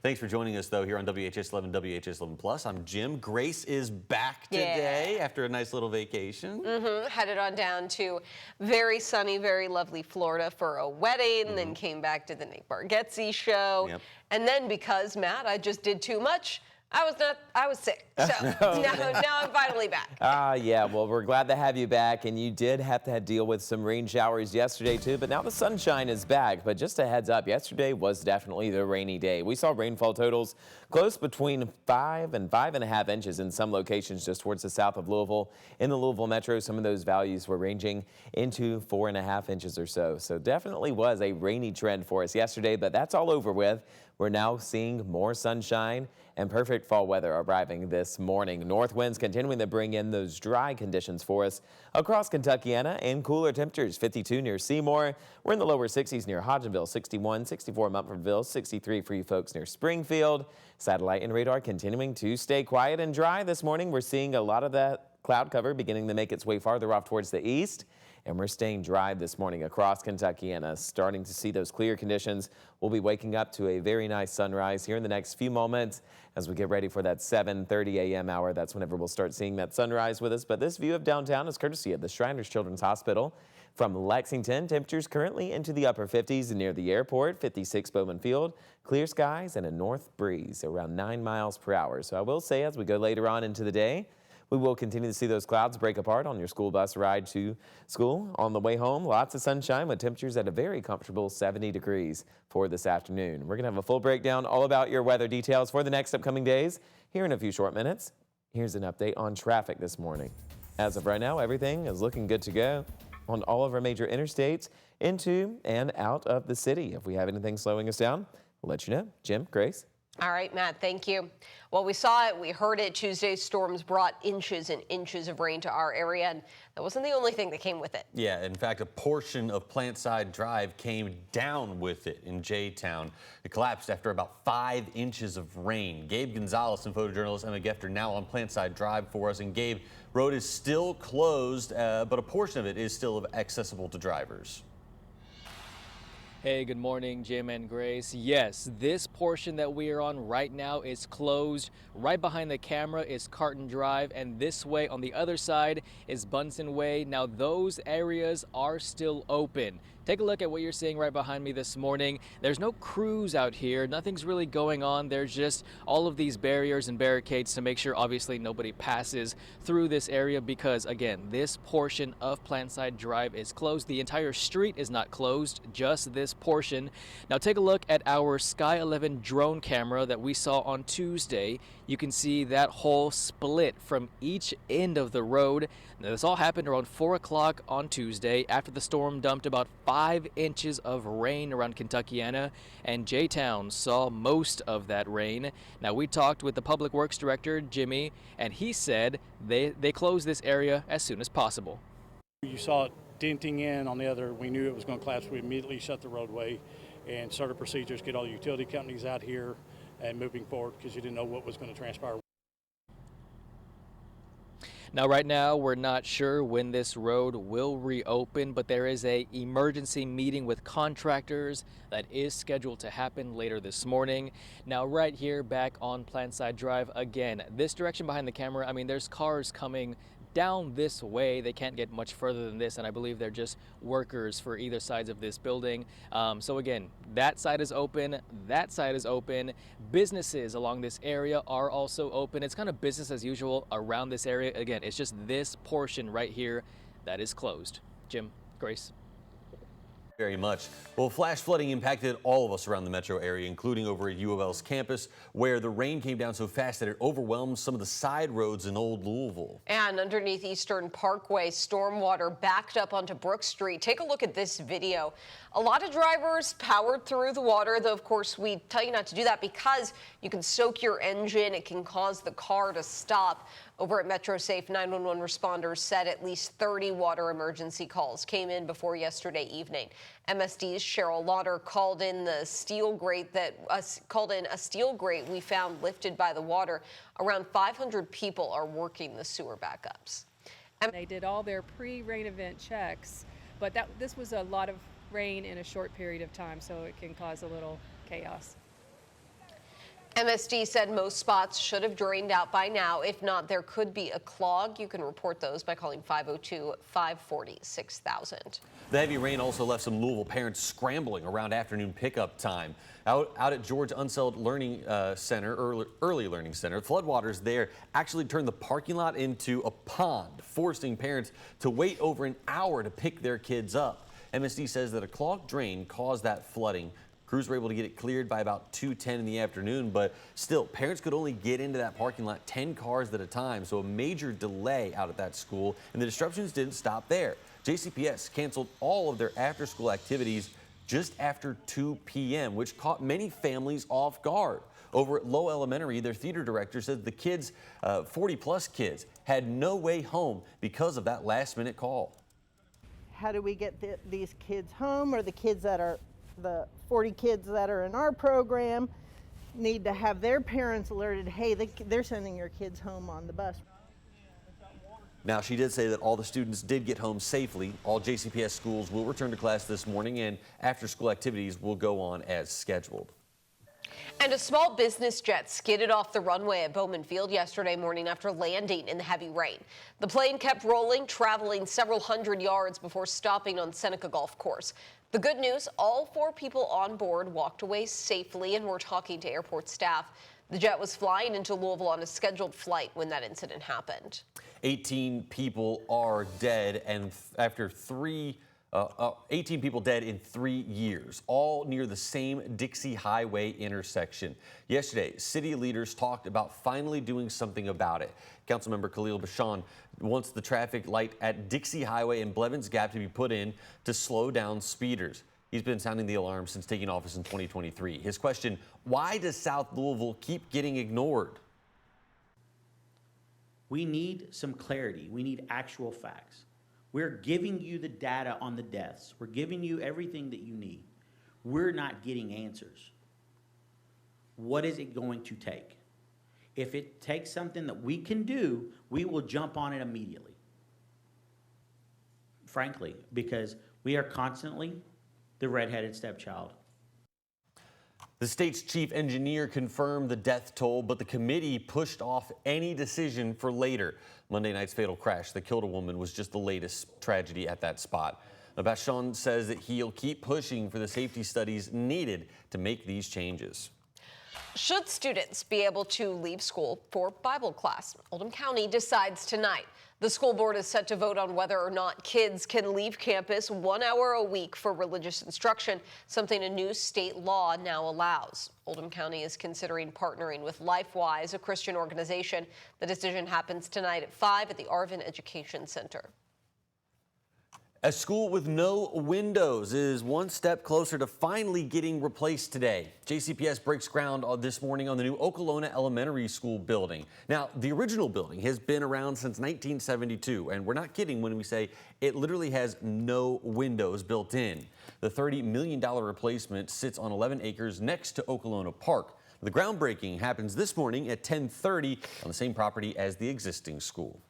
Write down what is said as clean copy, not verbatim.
Thanks for joining us, though, here on WHS11, WHS11 Plus. I'm Jim. Grace is back today after a nice little vacation. Headed on down to very sunny, very lovely Florida for a wedding, then came back to the Nick Bargatze show. And then because, Matt, I just did too much, I was sick. So now I'm finally back. Yeah, well, we're glad to have you back. And you did have to deal with some rain showers yesterday, too. But now the sunshine is back. But just a heads up, yesterday was definitely the rainy day. We saw rainfall totals close between 5 and 5.5 inches in some locations just towards the south of Louisville. In the Louisville metro, some of those values were ranging into 4.5 inches or so. So definitely was a rainy trend for us yesterday, but that's all over with. We're now seeing more sunshine and perfect fall weather arriving this morning. North winds continuing to bring in those dry conditions for us across Kentuckiana, and cooler temperatures. 52 near Seymour. We're in the lower 60s near Hodgenville, 61, 64 Mumfordville, 63 for you folks near Springfield. Satellite and radar continuing to stay quiet and dry this morning. We're seeing a lot of that cloud cover beginning to make its way farther off towards the east. And we're staying dry this morning across Kentuckiana, starting to see those clear conditions. We'll be waking up to a very nice sunrise here in the next few moments as we get ready for that 7:30 a.m. hour. That's whenever we'll start seeing that sunrise with us. But this view of downtown is courtesy of the Shriners Children's Hospital. From Lexington, temperatures currently into the upper 50s near the airport, 56 Bowman Field, clear skies and a north breeze around 9 miles per hour. So I will say as we go later on into the day, we will continue to see those clouds break apart on your school bus ride to school. On the way home, lots of sunshine with temperatures at a very comfortable 70 degrees for this afternoon. We're going to have a full breakdown all about your weather details for the next upcoming days here in a few short minutes. Here's an update on traffic this morning. As of right now, everything is looking good to go on all of our major interstates into and out of the city. If we have anything slowing us down, we'll let you know. Jim, Grace. All right, Matt, thank you. Well, we saw it, we heard it. Tuesday's storms brought inches and inches of rain to our area, and that wasn't the only thing that came with it. Yeah, in fact, a portion of Plantside Drive came down with it in J-Town. It collapsed after about 5 inches of rain. Gabe Gonzalez and photojournalist Emma Gefter now on Plantside Drive for us. And Gabe, road is still closed, but a portion of it is still accessible to drivers. Hey, good morning, Jim and Grace. Yes, this portion that we are on right now is closed. Right behind the camera is Carton Drive, and this way on the other side is Bunsen Way. Now, those areas are still open. Take a look at what you're seeing right behind me this morning. There's no crews out here. Nothing's really going on. There's just all of these barriers and barricades to make sure, obviously, nobody passes through this area because, again, this portion of Plantside Drive is closed. The entire street is not closed, just this portion. Now, take a look at our Sky 11 drone camera that we saw on Tuesday. You can see that whole split from each end of the road. Now, this all happened around 4 o'clock on Tuesday after the storm dumped about 5 inches of rain around Kentuckiana, and J-Town saw most of that rain. Now, we talked with the Public Works Director, Jimmy, and he said they closed this area as soon as possible. You saw it denting in on the other. We knew it was going to collapse. We immediately shut the roadway and started procedures, get all the utility companies out here and moving forward because you didn't know what was going to transpire. Now, right now, we're not sure when this road will reopen, but there is an emergency meeting with contractors that is scheduled to happen later this morning. Now, right here back on Plantside Drive, again, this direction behind the camera, I mean, there's cars coming down this way. They can't get much further than this, and I believe they're just workers for either sides of this building. So again, that side is open, that side is open. Businesses along this area are also open. It's kind of business as usual around this area. Again, it's just this portion right here that is closed. Jim, Grace. Very much. Well, flash flooding impacted all of us around the metro area, including over at U of L's campus, where the rain came down so fast that it overwhelmed some of the side roads in Old Louisville. And underneath Eastern Parkway, stormwater backed up onto Brook Street. Take a look at this video. A lot of drivers powered through the water, though, of course, we tell you not to do that because you can soak your engine. It can cause the car to stop. Over at MetroSafe, 911 responders said at least 30 water emergency calls came in before yesterday evening. MSD's Cheryl Lauder called in a steel grate we found lifted by the water. Around 500 people are working the sewer backups. They did all their pre-rain event checks, but this was a lot of rain in a short period of time, so it can cause a little chaos. MSD said most spots should have drained out by now. If not, there could be a clog. You can report those by calling 502-540-6000. The heavy rain also left some Louisville parents scrambling around afternoon pickup time. Out at George Unseld Learning Center, early Learning Center, floodwaters there actually turned the parking lot into a pond, forcing parents to wait over an hour to pick their kids up. MSD says that a clogged drain caused that flooding. Crews were able to get it cleared by about 2:10 in the afternoon, but still, parents could only get into that parking lot 10 cars at a time, so a major delay out at that school, and the disruptions didn't stop there. JCPS canceled all of their after-school activities just after 2 p.m., which caught many families off guard. Over at Low Elementary, their theater director said the kids, 40-plus kids, had no way home because of that last-minute call. How do we get these kids home, or the kids that are the 40 kids that are in our program need to have their parents alerted, hey, they're sending your kids home on the bus. Now, she did say that all the students did get home safely. All JCPS schools will return to class this morning, and after-school activities will go on as scheduled. And a small business jet skidded off the runway at Bowman Field yesterday morning after landing in the heavy rain. The plane kept rolling, traveling several hundred yards before stopping on Seneca Golf Course. The good news, all 4 people on board walked away safely and were talking to airport staff. The jet was flying into Louisville on a scheduled flight when that incident happened. 18 people are dead, and after 18 people dead in 3 years, all near the same Dixie Highway intersection. Yesterday, city leaders talked about finally doing something about it. Councilmember Khalil Bashan wants the traffic light at Dixie Highway and Blevins Gap to be put in to slow down speeders. He's been sounding the alarm since taking office in 2023. His question, why does South Louisville keep getting ignored? We need some clarity. We need actual facts. We're giving you the data on the deaths. We're giving you everything that you need. We're not getting answers. What is it going to take? If it takes something that we can do, we will jump on it immediately. Frankly, because we are constantly the redheaded stepchild. The state's chief engineer confirmed the death toll, but the committee pushed off any decision for later. Monday night's fatal crash that killed a woman was just the latest tragedy at that spot. Bashan says that he'll keep pushing for the safety studies needed to make these changes. Should students be able to leave school for Bible class? Oldham County decides tonight. The school board is set to vote on whether or not kids can leave campus 1 hour a week for religious instruction, something a new state law now allows. Oldham County is considering partnering with WHAS, a Christian organization. The decision happens tonight at 5 at the Arvin Education Center. A school with no windows is one step closer to finally getting replaced today. JCPS breaks ground this morning on the new Okolona Elementary School building. Now, the original building has been around since 1972, and we're not kidding when we say it literally has no windows built in. The $30 million replacement sits on 11 acres next to Okolona Park. The groundbreaking happens this morning at 10:30 on the same property as the existing school.